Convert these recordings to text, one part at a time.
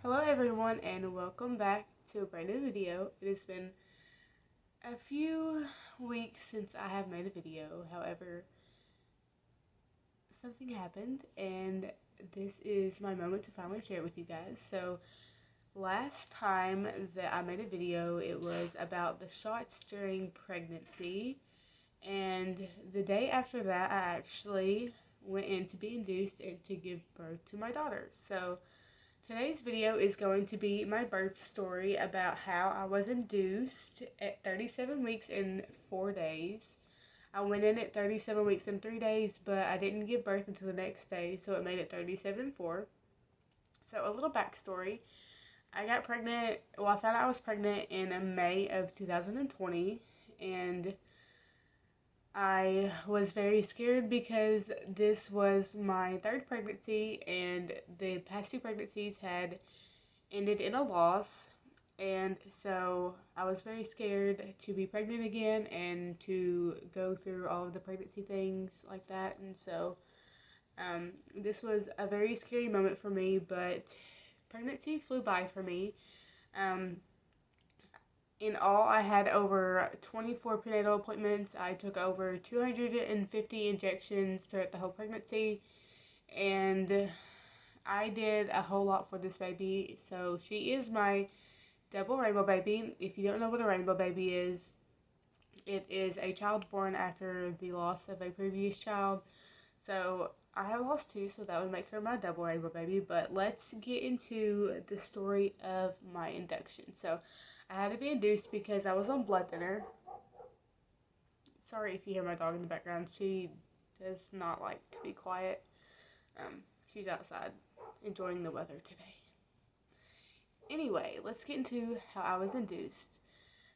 Hello everyone and welcome back to a brand new video. It has been a few weeks since I have made a video. However, something happened and this is my moment to finally share it with you guys. So last time that I made a video, it was about the shots during pregnancy, and the day after that I actually went in to be induced and to give birth to my daughter. So today's video is going to be my birth story about how I was induced at 37 weeks and 4 days. I went in at 37 weeks and 3 days, but I didn't give birth until the next day, so it made it 37 and 4. So a little backstory. I got pregnant, I found out I was pregnant in May of 2020, and I was very scared because this was my third pregnancy, and the past two pregnancies had ended in a loss. And so I was very scared to be pregnant again and to go through all of the pregnancy things like that. And so this was a very scary moment for me, but pregnancy flew by for me. Um, in all, I had over 24 prenatal appointments. I took over 250 injections throughout the whole pregnancy, and I did a whole lot for this baby. So she is my double rainbow baby. If you don't know what a rainbow baby is, it is a child born after the loss of a previous child. So I have lost two, so that would make her my double rainbow baby. But let's get into the story of my induction. So I had to be induced because I was on blood thinner. Sorry if you hear my dog in the background. She does not like to be quiet. She's outside enjoying the weather today. Anyway, let's get into how I was induced.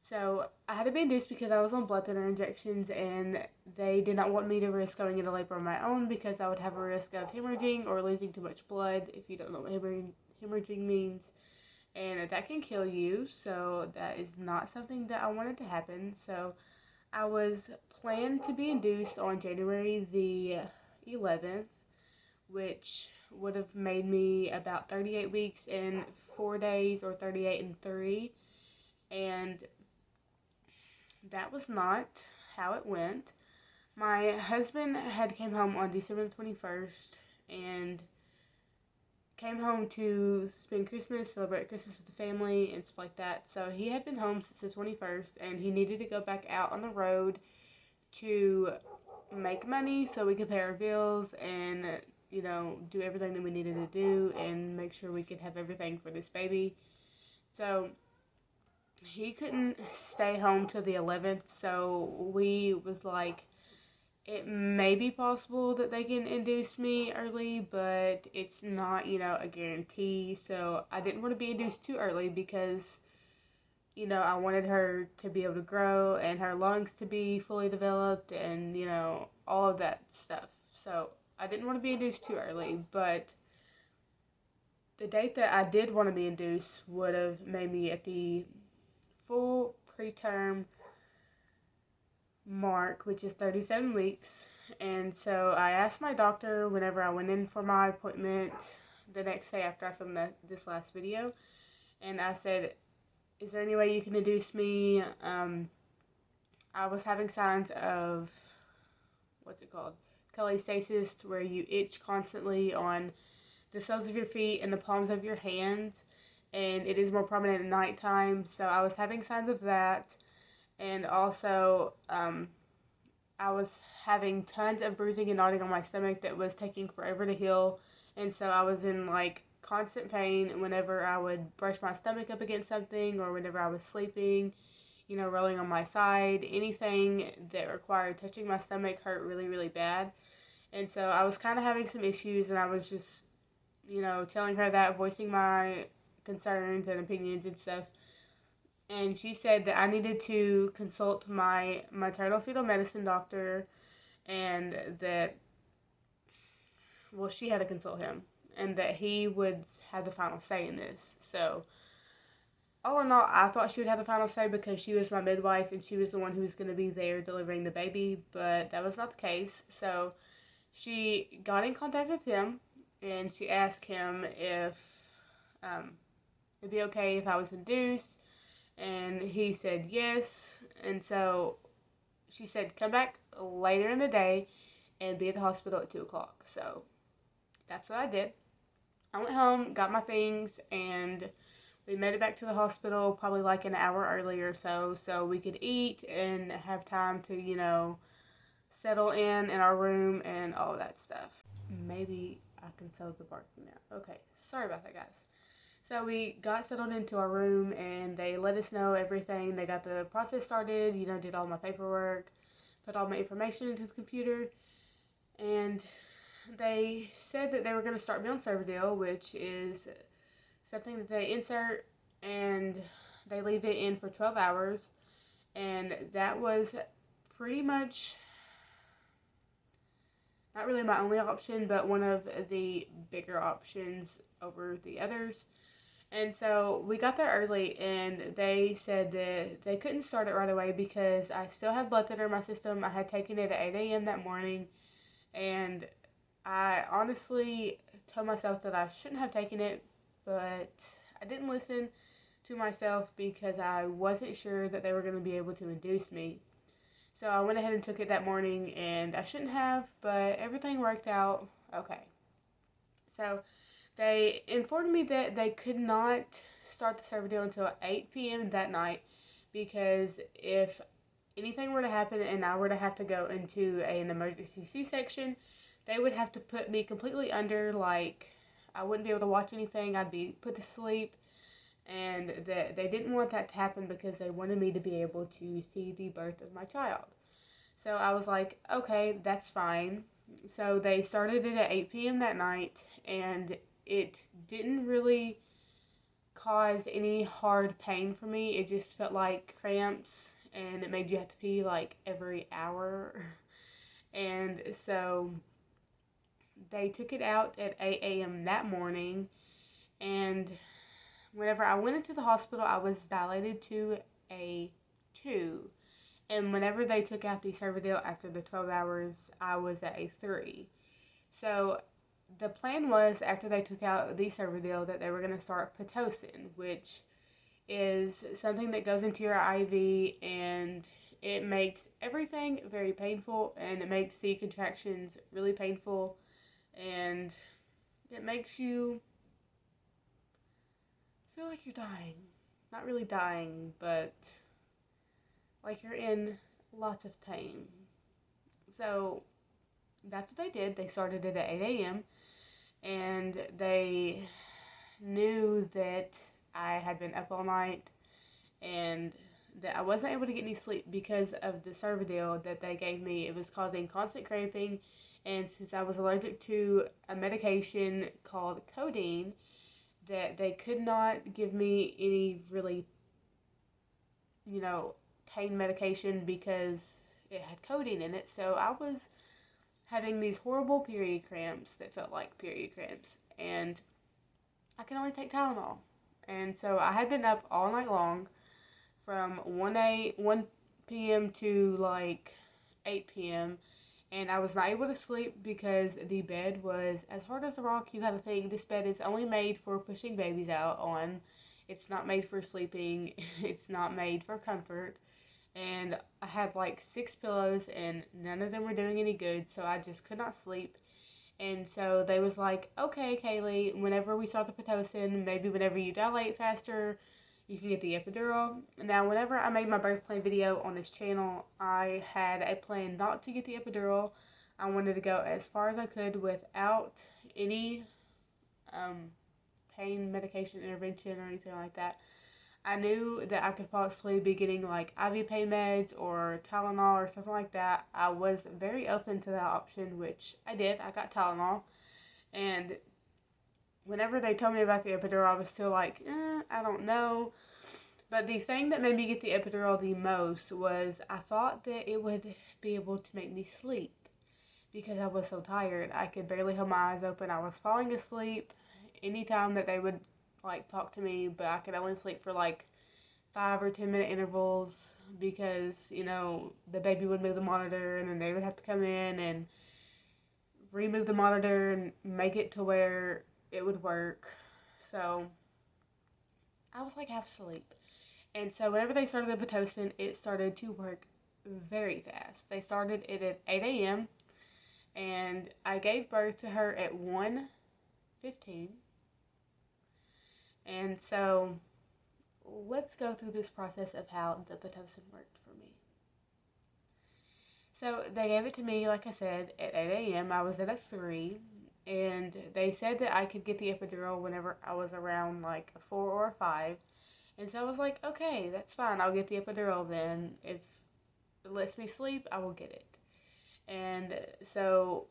So I had to be induced because I was on blood thinner injections, and they did not want me to risk going into labor on my own because I would have a risk of hemorrhaging or losing too much blood. If you don't know what hemorrhaging means, and that can kill you, so that is not something that I wanted to happen. So I was planned to be induced on January the 11th, which would have made me about 38 weeks and 4 days, or 38 and 3, and that was not how it went. My husband had came home on December the 21st and came home to spend Christmas, celebrate Christmas with the family and stuff like that. So he had been home since the 21st, and he needed to go back out on the road to make money so we could pay our bills and, do everything that we needed to do and make sure we could have everything for this baby. So he couldn't stay home till the 11th, so we was like, it may be possible that they can induce me early, but it's not, a guarantee. So I didn't want to be induced too early because, I wanted her to be able to grow and her lungs to be fully developed and, all of that stuff. So I didn't want to be induced too early, but the date that I did want to be induced would have made me at the full preterm mark, which is 37 weeks. And so I asked my doctor whenever I went in for my appointment the next day after I filmed this last video, and I said, is there any way you can induce me? I was having signs of, what's it called, cholestasis, where you itch constantly on the soles of your feet and the palms of your hands, and it is more prominent at nighttime. So I was having signs of that. And also, I was having tons of bruising and knotting on my stomach that was taking forever to heal. And so I was in constant pain whenever I would brush my stomach up against something, or whenever I was sleeping, rolling on my side. Anything that required touching my stomach hurt really, really bad. And so I was kind of having some issues, and I was just, telling her that, voicing my concerns and opinions and stuff. And she said that I needed to consult my maternal fetal medicine doctor, and that, well, she had to consult him, and that he would have the final say in this. So, all in all, I thought she would have the final say because she was my midwife and she was the one who was going to be there delivering the baby, but that was not the case. So, she got in contact with him, and she asked him if it'd be okay if I was induced. And he said yes. And so she said, come back later in the day and be at the hospital at 2 o'clock. So that's what I did. I went home, got my things, and we made it back to the hospital probably like an hour earlier or so we could eat and have time to, settle in our room and all that stuff. Maybe I can settle the barking now. Okay, sorry about that, guys. So we got settled into our room and they let us know everything. They got the process started, did all my paperwork, put all my information into the computer, and they said that they were going to start me on Cervidil, which is something that they insert and they leave it in for 12 hours. And that was pretty much not really my only option, but one of the bigger options over the others. And so we got there early, and they said that they couldn't start it right away because I still had blood thinner in my system. I had taken it at 8 a.m. that morning, and I honestly told myself that I shouldn't have taken it, but I didn't listen to myself because I wasn't sure that they were going to be able to induce me. So I went ahead and took it that morning, and I shouldn't have, but everything worked out okay. So they informed me that they could not start the Cervidil until 8 p.m. that night because if anything were to happen and I were to have to go into an emergency C-section, they would have to put me completely under, like I wouldn't be able to watch anything, I'd be put to sleep, and that they didn't want that to happen because they wanted me to be able to see the birth of my child. So I was like, okay, that's fine. So they started it at 8 p.m. that night, and it didn't really cause any hard pain for me. It just felt like cramps, and it made you have to pee like every hour. And so they took it out at 8 a.m. that morning, and whenever I went into the hospital, I was dilated to a 2. And whenever they took out the Cervidil after the 12 hours, I was at a 3. So the plan was after they took out the Cervidil that they were going to start Pitocin, which is something that goes into your IV, and it makes everything very painful, and it makes the contractions really painful, and it makes you feel like you're dying. Not really dying, but like you're in lots of pain. So that's what they did. They started it at 8 a.m. and they knew that I had been up all night and that I wasn't able to get any sleep because of the Cervidil that they gave me. It was causing constant cramping, and since I was allergic to a medication called codeine, that they could not give me any really, pain medication because it had codeine in it. So I was having these horrible period cramps that felt like period cramps, and I could only take Tylenol. And so I had been up all night long from 1 p.m. to like 8 p.m. and I was not able to sleep because the bed was as hard as a rock. You gotta think, this bed is only made for pushing babies out on. It's not made for sleeping. It's not made for comfort. And I had like 6 pillows and none of them were doing any good, so I just could not sleep. And so they was like, okay, Kaylee, whenever we start the Pitocin, maybe whenever you dilate faster, you can get the epidural. Now, whenever I made my birth plan video on this channel, I had a plan not to get the epidural. I wanted to go as far as I could without any pain medication intervention or anything like that. I knew that I could possibly be getting like IV pain meds or Tylenol or something like that. I was very open to that option, which I did. I got Tylenol. And whenever they told me about the epidural, I was still like, I don't know. But the thing that made me get the epidural the most was I thought that it would be able to make me sleep because I was so tired. I could barely hold my eyes open. I was falling asleep anytime that they would like talk to me, but I could only sleep for like 5 or 10 minute intervals because, the baby would move the monitor and then they would have to come in and remove the monitor and make it to where it would work. So I was like half asleep. And so whenever they started the Pitocin, it started to work very fast. They started it at 8 a.m. and I gave birth to her at 1:15. And so let's go through this process of how the Pitocin worked for me. So they gave it to me, like I said, at 8 a.m. I was at 3, and they said that I could get the epidural whenever I was around like a 4 or a 5. And so I was like, okay, that's fine. I'll get the epidural then. If it lets me sleep, I will get it. And so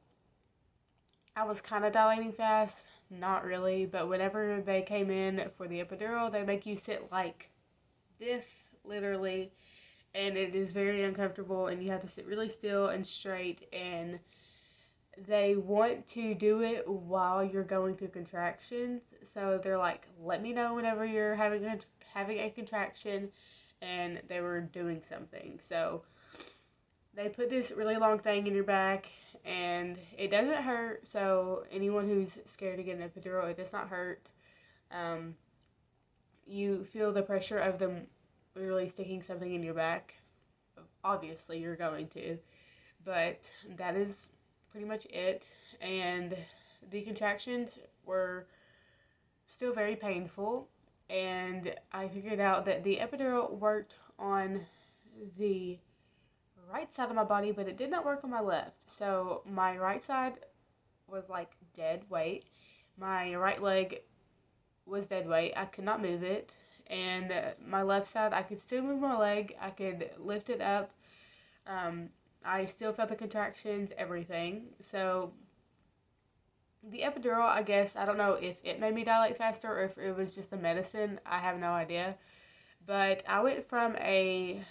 I was kind of dilating fast. Not really, but whenever they came in for the epidural, they make you sit like this, literally, and it is very uncomfortable, and you have to sit really still and straight, and they want to do it while you're going through contractions. So they're like, let me know whenever you're having a contraction, and they were doing something. So they put this really long thing in your back, and it doesn't hurt. So anyone who's scared to get an epidural, it does not hurt. You feel the pressure of them literally sticking something in your back. Obviously, you're going to, but that is pretty much it. And the contractions were still very painful, and I figured out that the epidural worked on the right side of my body, but it did not work on my left. So my right side was like dead weight. My right leg was dead weight. I could not move it. And my left side, I could still move my leg. I could lift it up. I still felt the contractions, everything. So the epidural, I guess, I don't know if it made me dilate faster or if it was just the medicine. I have no idea. But I went from a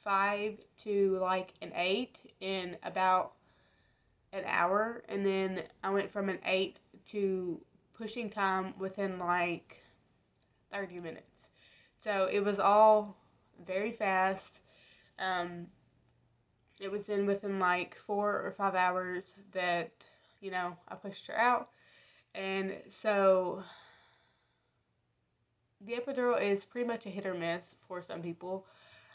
5 to like an 8 in about an hour. And then I went from an 8 to pushing time within like 30 minutes. So it was all very fast. It was within like 4 or 5 hours that, I pushed her out. And so the epidural is pretty much a hit or miss for some people.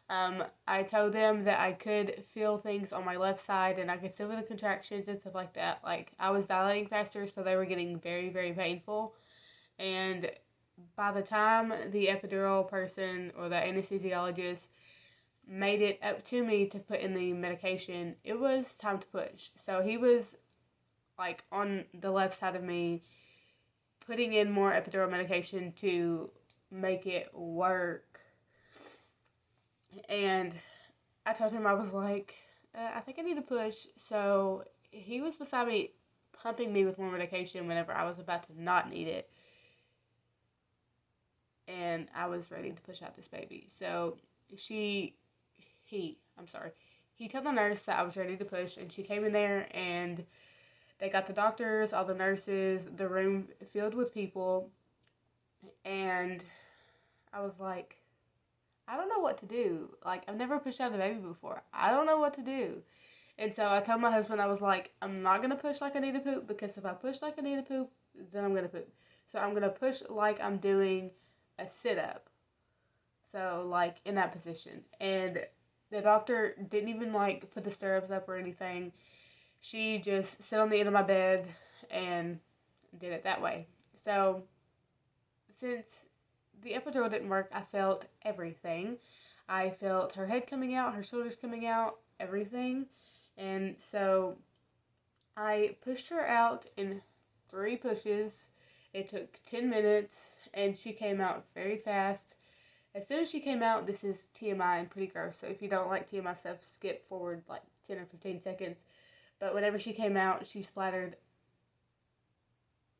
I told them that I could feel things on my left side, and I could still feel the contractions and stuff like that. Like, I was dilating faster, so they were getting very, very painful. And by the time the epidural person or the anesthesiologist made it up to me to put in the medication, it was time to push. So he was like on the left side of me, putting in more epidural medication to make it work. And I told him, I was like, I think I need to push. So he was beside me, pumping me with more medication whenever I was about to not need it. And I was ready to push out this baby. So he told the nurse that I was ready to push, and she came in there, and they got the doctors, all the nurses, the room filled with people, and I was like, I don't know what to do. Like, I've never pushed out a baby before. I don't know what to do. And so I told my husband, I was like, I'm not going to push like I need to poop, because if I push like I need to poop, then I'm going to poop. So I'm going to push like I'm doing a sit-up. So, like, in that position. And the doctor didn't even, like, put the stirrups up or anything. She just sat on the end of my bed and did it that way. So, since the epidural didn't work, I felt everything. I felt her head coming out, her shoulders coming out, everything. And so I pushed her out in 3 pushes. It took 10 minutes, and she came out very fast. As soon as she came out, this is TMI and pretty gross, so if you don't like TMI stuff, skip forward like 10 or 15 seconds. But whenever she came out, she splattered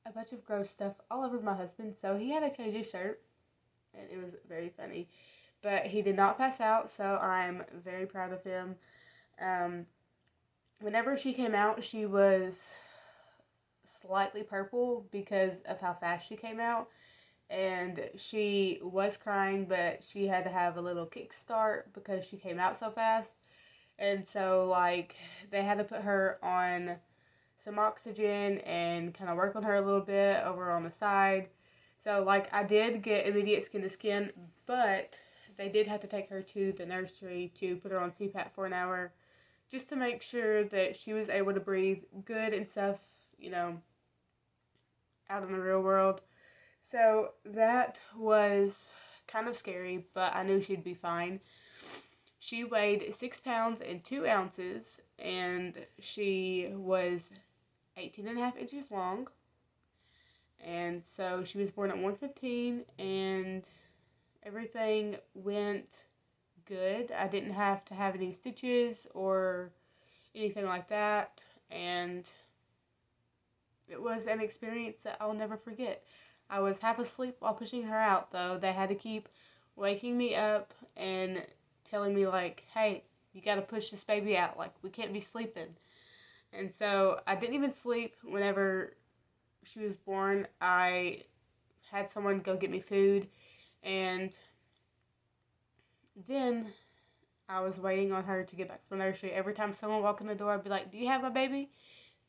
a bunch of gross stuff all over my husband, so he had to change his shirt, and it was very funny. But he did not pass out, so I'm very proud of him. Whenever she came out, she was slightly purple because of how fast she came out. And she was crying, but she had to have a little kickstart because she came out so fast. And so, like, they had to put her on some oxygen and kind of work on her a little bit over on the side. So, like, I did get immediate skin to skin, but they did have to take her to the nursery to put her on CPAP for an hour just to make sure that she was able to breathe good and stuff, you know, out in the real world. So that was kind of scary, but I knew she'd be fine. She weighed 6 pounds and 2 ounces, and she was 18 and a half inches long. And so she was born at 1:15, and everything went good. I didn't have to have any stitches or anything like that, and it was an experience that I'll never forget. I was half asleep while pushing her out, though. They had to keep waking me up and telling me, like, hey, you gotta push this baby out. Like, we can't be sleeping. And so I didn't even sleep whenever she was born. I had someone go get me food, and then I was waiting on her to get back from the nursery. Every time someone walked in the door, I'd be like, do you have my baby?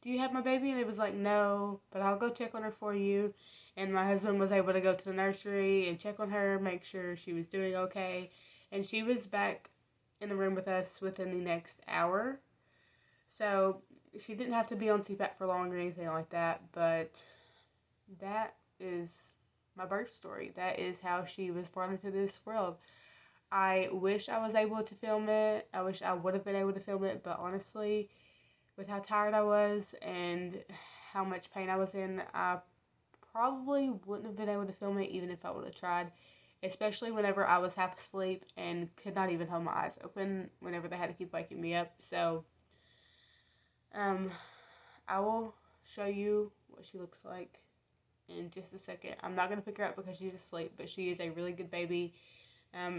Do you have my baby? And it was like, no, but I'll go check on her for you. And my husband was able to go to the nursery and check on her, make sure she was doing okay. And she was back in the room with us within the next hour. So she didn't have to be on CPAP for long or anything like that, but that is my birth story. That is how she was brought into this world. I wish I was able to film it. I wish I would have been able to film it, but honestly, with how tired I was and how much pain I was in, I probably wouldn't have been able to film it even if I would have tried, especially whenever I was half asleep and could not even hold my eyes open whenever they had to keep waking me up. So, I will show you what she looks like in just a second. I'm not going to pick her up because she's asleep, but she is a really good baby.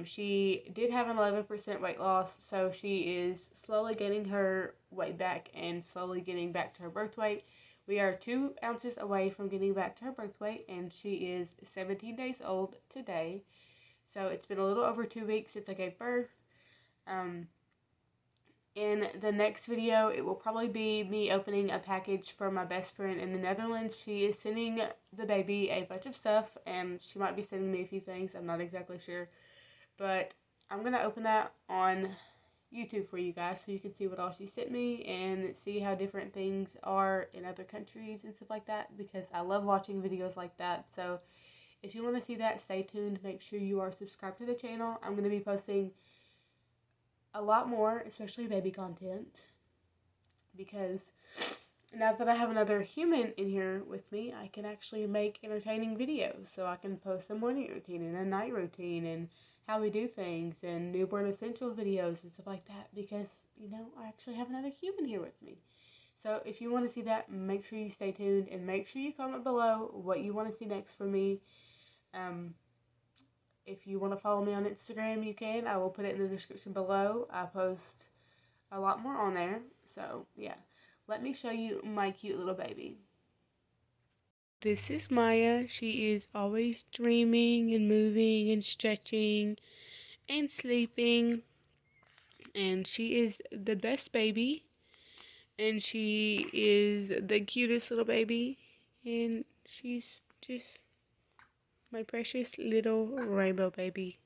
She did have an 11% weight loss, so she is slowly getting her weight back and slowly getting back to her birth weight. We are 2 ounces away from getting back to her birth weight, and she is 17 days old today. So it's been a little over 2 weeks since I gave birth. In the next video, it will probably be me opening a package for my best friend in the Netherlands. She is sending the baby a bunch of stuff, and she might be sending me a few things. I'm not exactly sure. But I'm going to open that on YouTube for you guys so you can see what all she sent me and see how different things are in other countries and stuff like that, because I love watching videos like that. So if you want to see that, stay tuned. Make sure you are subscribed to the channel. I'm going to be posting a lot more, especially baby content, because now that I have another human in here with me, I can actually make entertaining videos. So I can post a morning routine and a night routine and how we do things and newborn essential videos and stuff like that, because, you know, I actually have another human here with me. So if you want to see that, make sure you stay tuned and make sure you comment below what you want to see next from me. If you want to follow me on Instagram, you can. I will put it in the description below. I post a lot more on there. So, yeah. Let me show you my cute little baby. This is Maya. She is always dreaming and moving and stretching and sleeping. And she is the best baby. And she is the cutest little baby. And she's just my precious little rainbow baby.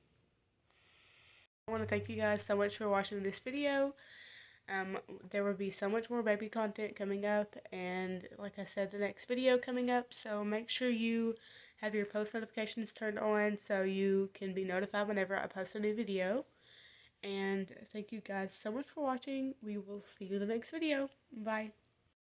I want to thank you guys so much for watching this video. There will be so much more baby content coming up, and like I said, the next video coming up, so make sure you have your post notifications turned on so you can be notified whenever I post a new video. And thank you guys so much for watching. We will see you in the next video. Bye.